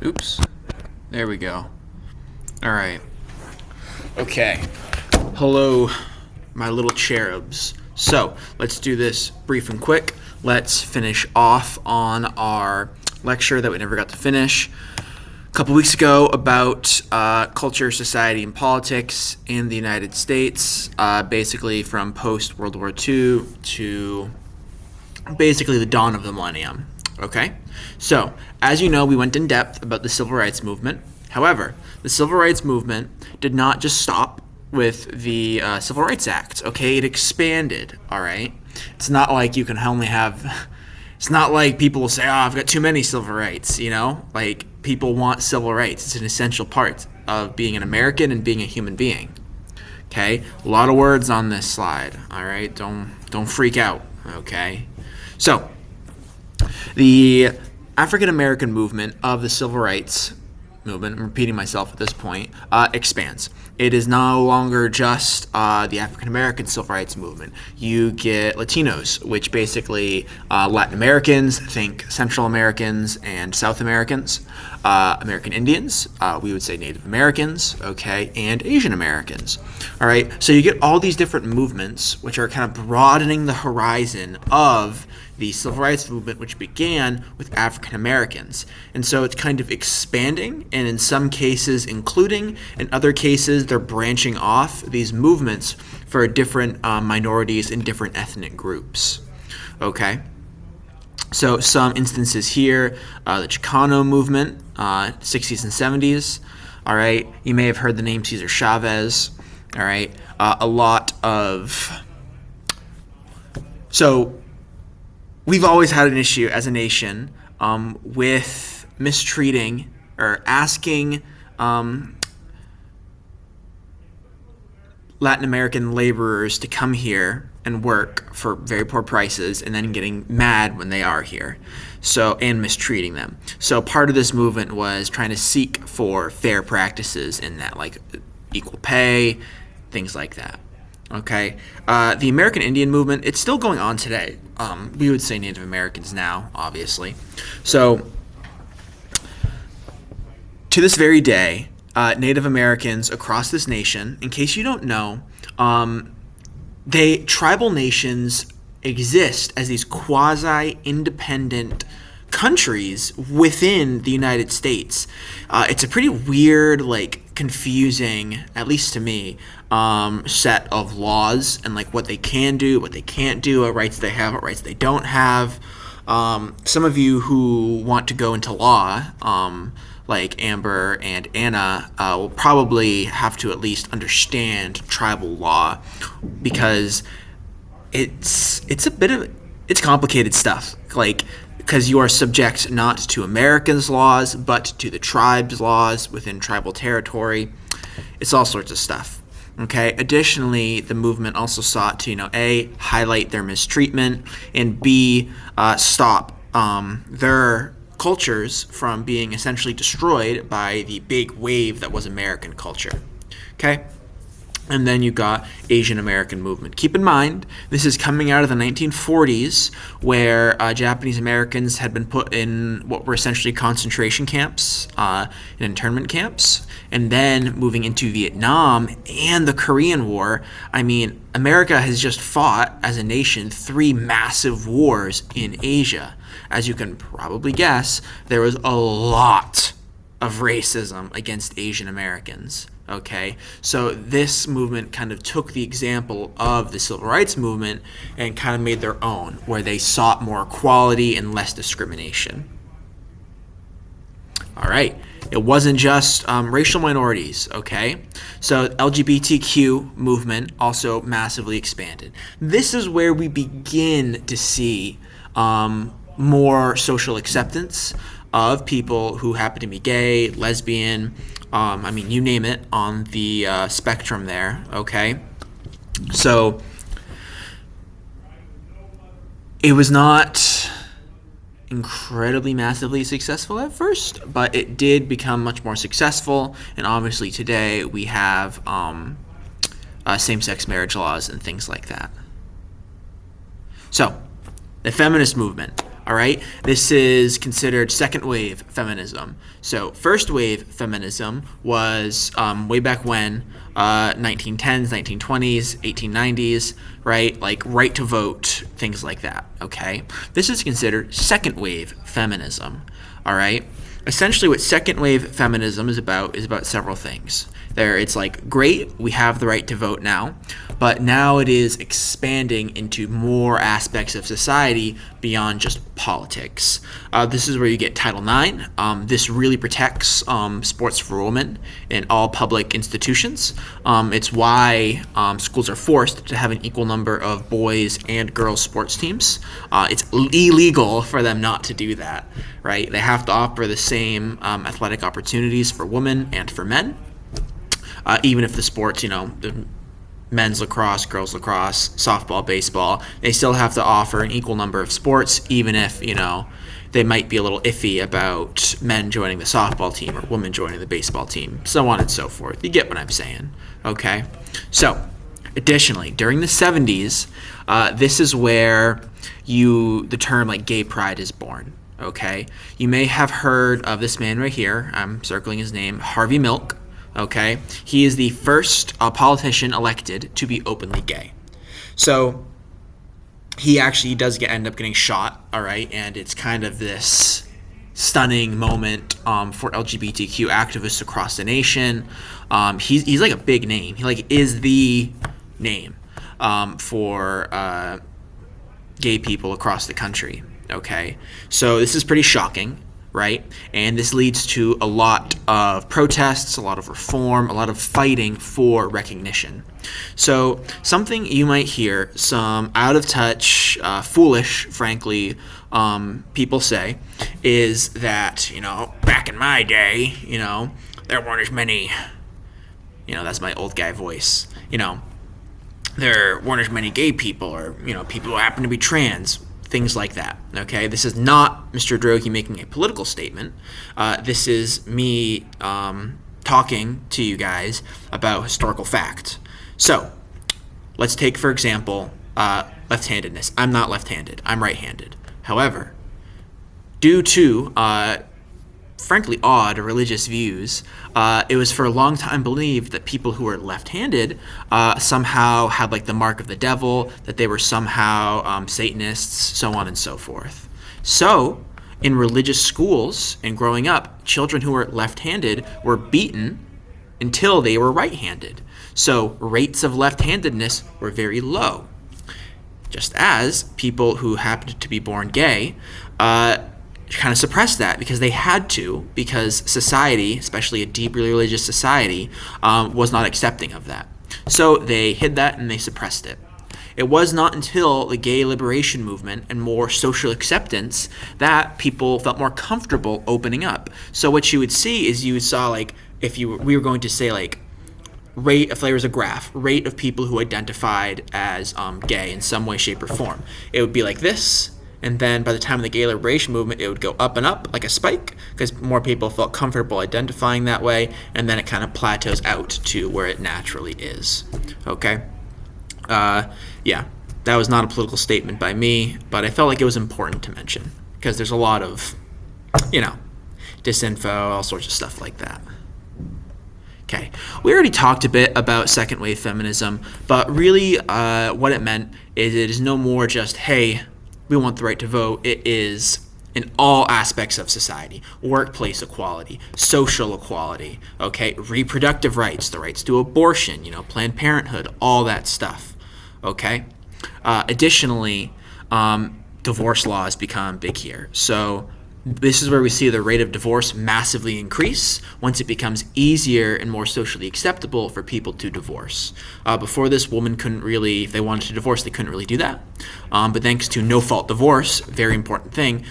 Oops. There we go. All right. Okay. Hello, my little cherubs. So let's do this brief and quick. Let's finish off on our lecture that we never got to finish a couple weeks ago about culture, society, and politics in the United States, basically from post-World War II to basically the dawn of the millennium. Okay? So, as you know, we went in depth about the Civil Rights Movement. However, the Civil Rights Movement did not just stop with the Civil Rights Act, okay? It expanded, all right? It's not like you can only have... It's not like people will say, oh, I've got too many civil rights, you know? Like, people want civil rights. It's an essential part of being an American and being a human being, okay? A lot of words on this slide, all right? Don't freak out, okay? So, the African American movement of the Civil Rights Movement, I'm repeating myself at this point, expands. It is no longer just the African American Civil Rights Movement. You get Latinos, which basically Latin Americans, think Central Americans and South Americans, American Indians, we would say Native Americans, okay, and Asian Americans. All right, so you get all these different movements which are kind of broadening the horizon of the Civil Rights Movement, which began with African Americans. And so it's kind of expanding, and in some cases including, in other cases they're branching off these movements for different minorities and different ethnic groups. Okay? So some instances here, the Chicano movement, 60s and 70s. All right? You may have heard the name Cesar Chavez. All right? A lot of... So... We've always had an issue as a nation with mistreating or asking Latin American laborers to come here and work for very poor prices and then getting mad when they are here, and mistreating them. So part of this movement was trying to seek for fair practices in that, like equal pay, things like that. Okay, the American Indian movement, it's still going on today. We would say Native Americans now, obviously. So, to this very day, Native Americans across this nation, in case you don't know, tribal nations exist as these quasi-independent countries within the United States. It's a pretty weird, confusing, at least to me, set of laws and what they can do, what they can't do, what rights they have, what rights they don't have. Some of you who want to go into law, like Amber and Anna, will probably have to at least understand tribal law, because it's complicated stuff. Because you are subject not to Americans' laws, but to the tribe's laws within tribal territory. It's all sorts of stuff. Okay. Additionally, the movement also sought to, A, highlight their mistreatment, and B, stop their cultures from being essentially destroyed by the big wave that was American culture. Okay. And then you got Asian American movement. Keep in mind, this is coming out of the 1940s, where Japanese Americans had been put in what were essentially concentration camps and internment camps. And then moving into Vietnam and the Korean War. I mean, America has just fought, as a nation, 3 massive wars in Asia. As you can probably guess, there was a lot of racism against Asian Americans. Okay, so this movement kind of took the example of the Civil Rights Movement and kind of made their own, where they sought more equality and less discrimination. All right, it wasn't just racial minorities, okay? So LGBTQ movement also massively expanded. This is where we begin to see more social acceptance of people who happen to be gay, lesbian, you name it on the spectrum there, okay? So it was not incredibly massively successful at first, but it did become much more successful, and obviously today we have same-sex marriage laws and things like that. So, the feminist movement. All right, this is considered second wave feminism. So first wave feminism was way back when, 1910s, 1920s, 1890s, right? Like right to vote, things like that. Okay, this is considered second wave feminism. All right. Essentially, what second wave feminism is about several things. It's like, great, we have the right to vote now, but now it is expanding into more aspects of society beyond just politics. This is where you get Title IX. This really protects sports for women in all public institutions. It's why schools are forced to have an equal number of boys and girls sports teams. It's illegal for them not to do that, right? They have to offer the same athletic opportunities for women and for men. Even if the sports, the men's lacrosse, girls lacrosse, softball, baseball, they still have to offer an equal number of sports, even if, they might be a little iffy about men joining the softball team or women joining the baseball team, so on and so forth. You get what I'm saying, okay? So, additionally, during the 70s, this is where the term like gay pride is born, okay? You may have heard of this man right here. I'm circling his name, Harvey Milk. Okay, he is the first politician elected to be openly gay. So he actually does end up getting shot, all right, and it's kind of this stunning moment for LGBTQ activists across the nation. He's like a big name. He like is the name for gay people across the country. Okay, so this is pretty shocking. Right? And this leads to a lot of protests, a lot of reform, a lot of fighting for recognition. So something you might hear some out of touch, foolish, frankly, people say is that, back in my day, there weren't as many, that's my old guy voice, there weren't as many gay people or, people who happen to be trans. Things like that, okay? This is not Mr. Droege making a political statement. This is me talking to you guys about historical fact. So, let's take, for example, left-handedness. I'm not left-handed. I'm right-handed. However, due to, frankly, odd religious views, it was for a long time believed that people who were left-handed somehow had like the mark of the devil, that they were somehow Satanists, so on and so forth. So, in religious schools and growing up, children who were left-handed were beaten until they were right-handed. So, rates of left-handedness were very low. Just as people who happened to be born gay kind of suppressed that because they had to, because society, especially a deeply religious society, was not accepting of that. So they hid that and they suppressed it. It was not until the gay liberation movement and more social acceptance that people felt more comfortable opening up. So what you would see is we were going to say like rate, if there was a graph, rate of people who identified as gay in some way, shape, or form. It would be like this. And then by the time of the gay liberation movement, it would go up and up like a spike because more people felt comfortable identifying that way. And then it kind of plateaus out to where it naturally is. Okay? Yeah, that was not a political statement by me, but I felt like it was important to mention because there's a lot of, disinfo, all sorts of stuff like that. Okay, we already talked a bit about second wave feminism, but really what it meant is it is no more just, hey, we want the right to vote. It is in all aspects of society: workplace equality, social equality, okay, reproductive rights, the rights to abortion, Planned Parenthood, all that stuff, okay? Additionally, divorce laws become big here. So this is where we see the rate of divorce massively increase once it becomes easier and more socially acceptable for people to divorce. Before this, women couldn't really, if they wanted to divorce, they couldn't really do that. But thanks to no-fault divorce, very important thing,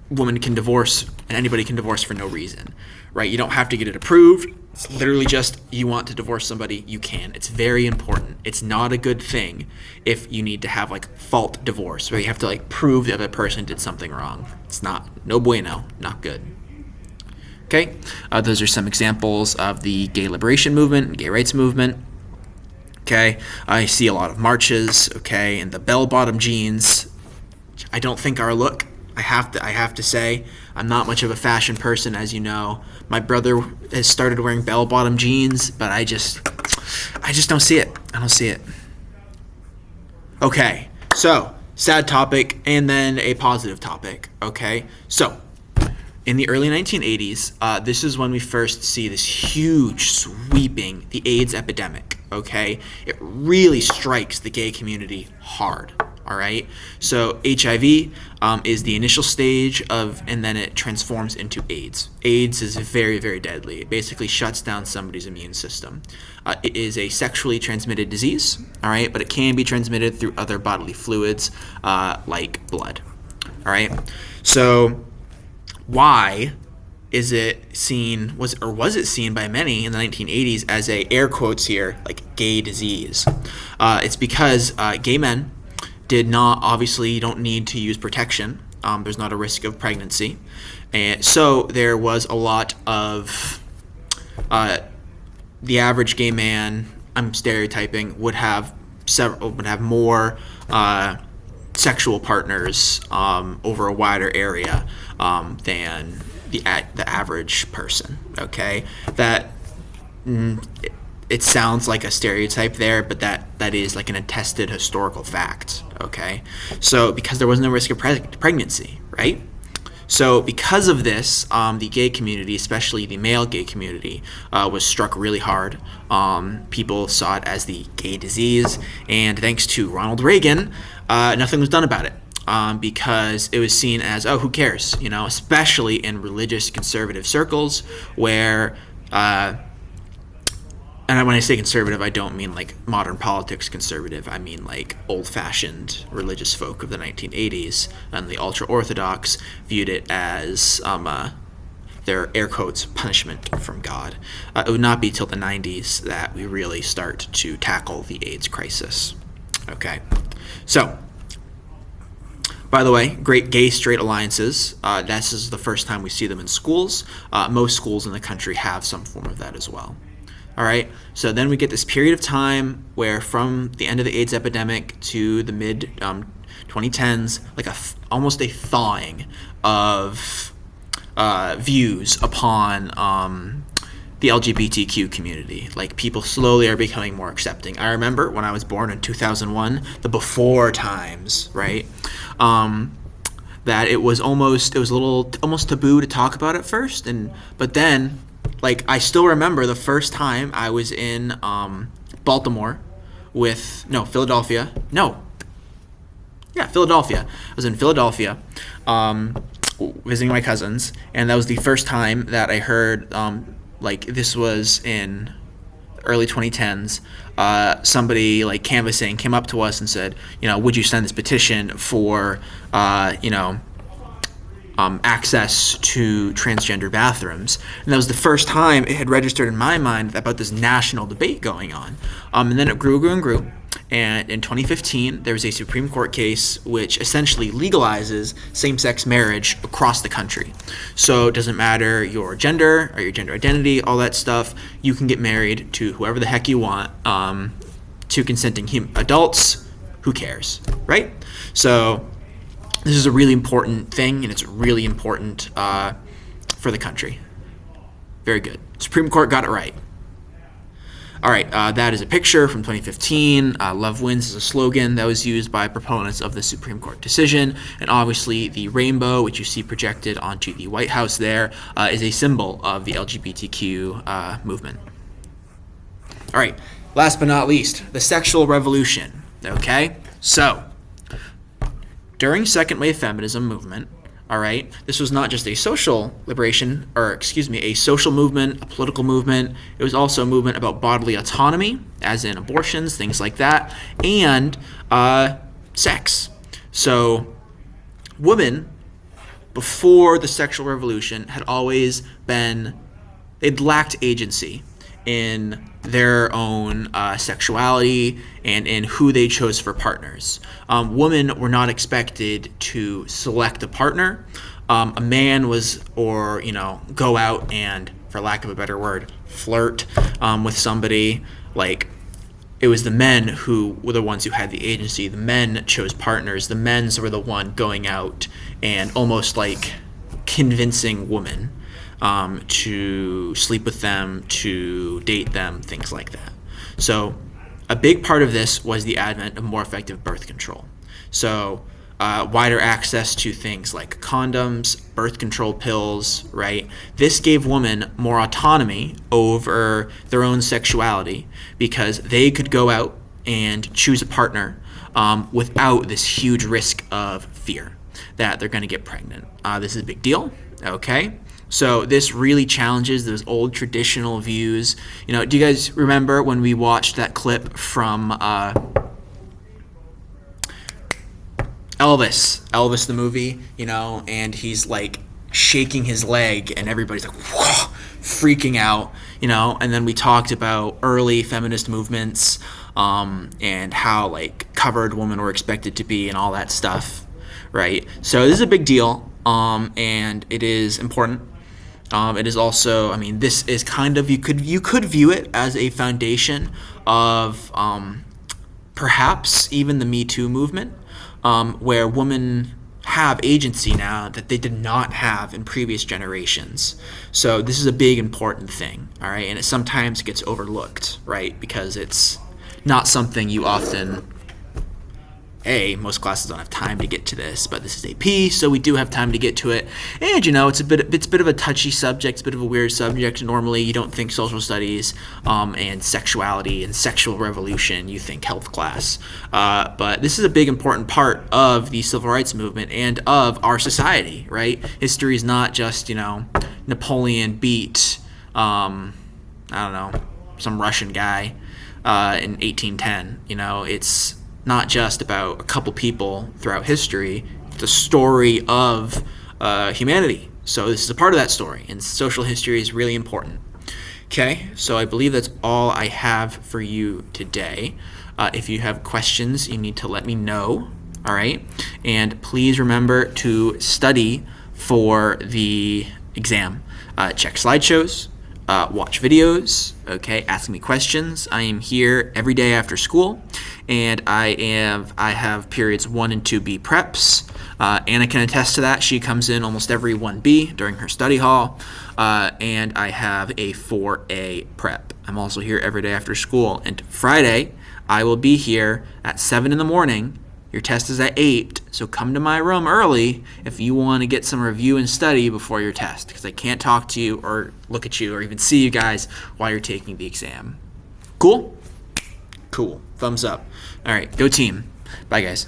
women can divorce and anybody can divorce for no reason, right? You don't have to get it approved. It's literally just you want to divorce somebody, you can. It's very important. It's not a good thing if you need to have like fault divorce where you have to like prove the other person did something wrong. It's no bueno, not good. Okay, those are some examples of the gay liberation movement and gay rights movement. Okay, I see a lot of marches, okay, and the bell-bottom jeans, I don't think our look. I have to say, I'm not much of a fashion person, as you know. My brother has started wearing bell-bottom jeans, but I just don't see it. I don't see it. Okay, so sad topic and then a positive topic. Okay, so in the early 1980s, this is when we first see this huge sweeping the AIDS epidemic. Okay, it really strikes the gay community hard. All right, so HIV is the initial stage of, and then it transforms into AIDS. AIDS is very, very deadly. It basically shuts down somebody's immune system. It is a sexually transmitted disease, all right, but it can be transmitted through other bodily fluids like blood. All right, so why is it seen, was it seen by many in the 1980s as a, air quotes here, like gay disease? It's because gay men obviously don't need to use protection. There's not a risk of pregnancy. And so there was a lot of, the average gay man, I'm stereotyping, would have more sexual partners over a wider area than the average person. Okay, that it sounds like a stereotype there, but that is like an attested historical fact. Okay, so because there was no risk of pregnancy, right? So because of this, the gay community, especially the male gay community, was struck really hard. People saw it as the gay disease, and thanks to Ronald Reagan, nothing was done about it. Because it was seen as, oh, who cares, you know, especially in religious conservative circles where, and when I say conservative, I don't mean like modern politics conservative. I mean like old-fashioned religious folk of the 1980s, and the ultra-Orthodox viewed it as their, air quotes, punishment from God. It would not be till the 90s that we really start to tackle the AIDS crisis. Okay, so, by the way, great gay-straight alliances. This is the first time we see them in schools. Most schools in the country have some form of that as well. All right, so then we get this period of time where from the end of the AIDS epidemic to the mid 2010s, like almost a thawing of views upon the LGBTQ community. Like, people slowly are becoming more accepting. I remember when I was born in 2001, the before times, right? That it was almost taboo to talk about at first, but then, like, I still remember the first time I was in Philadelphia. I was in Philadelphia visiting my cousins, and that was the first time that I heard, like, this was in early 2010s, somebody like canvassing came up to us and said, you know, would you send this petition for, access to transgender bathrooms? And that was the first time it had registered in my mind about this national debate going on. And then it grew. And in 2015, there was a Supreme Court case which essentially legalizes same-sex marriage across the country. So it doesn't matter your gender or your gender identity, all that stuff. You can get married to whoever the heck you want, to consenting adults. Who cares, right? So this is a really important thing, and it's really important for the country. Very good. Supreme Court got it right. All right, that is a picture from 2015. Love wins is a slogan that was used by proponents of the Supreme Court decision. And obviously the rainbow, which you see projected onto the White House there, is a symbol of the LGBTQ movement. All right, last but not least, the sexual revolution. Okay, so during second wave feminism movement, all right, this was not just a social liberation, a social movement, a political movement. It was also a movement about bodily autonomy, as in abortions, things like that, and sex. So women, before the sexual revolution, had always they'd lacked agency in their own sexuality and in who they chose for partners. Women were not expected to select a partner. A man was, go out and, for lack of a better word, flirt with somebody. Like, it was the men who were the ones who had the agency. The men chose partners. The men's were the one going out and almost like convincing women to sleep with them, to date them, things like that. So a big part of this was the advent of more effective birth control. So wider access to things like condoms, birth control pills, right? This gave women more autonomy over their own sexuality because they could go out and choose a partner without this huge risk of fear that they're going to get pregnant. This is a big deal, okay? So this really challenges those old traditional views. You know, do you guys remember when we watched that clip from Elvis the movie, you know, and he's like shaking his leg and everybody's like, whoa, freaking out, you know, and then we talked about early feminist movements and how like covered women were expected to be and all that stuff, right? So this is a big deal, and it is important. It is also, I mean, this is kind of, you could view it as a foundation of perhaps even the Me Too movement, where women have agency now that they did not have in previous generations. So this is a big important thing, all right? And it sometimes gets overlooked, right? Because it's not something you often, most classes don't have time to get to this, but this is AP, so we do have time to get to it. And you know, it's a bit of a touchy subject, it's a bit of a weird subject. Normally, you don't think social studies and sexuality and sexual revolution. You think health class, but this is a big important part of the civil rights movement and of our society. Right? History is not just, you know, Napoleon beat I don't know, some Russian guy in 1810. You know, it's not just about a couple people throughout history, it's the story of humanity. So this is a part of that story, and social history is really important. Okay, so I believe that's all I have for you today. If you have questions, you need to let me know, all right? And please remember to study for the exam. Check slideshows, watch videos, okay, ask me questions. I am here every day after school, and I have periods 1 and 2B preps. Anna can attest to that. She comes in almost every 1B during her study hall, and I have a 4A prep. I'm also here every day after school, and Friday I will be here at 7 in the morning. Your test is at 8, so come to my room early if you want to get some review and study before your test, because I can't talk to you or look at you or even see you guys while you're taking the exam. Cool? Cool. Thumbs up. All right, go team. Bye, guys.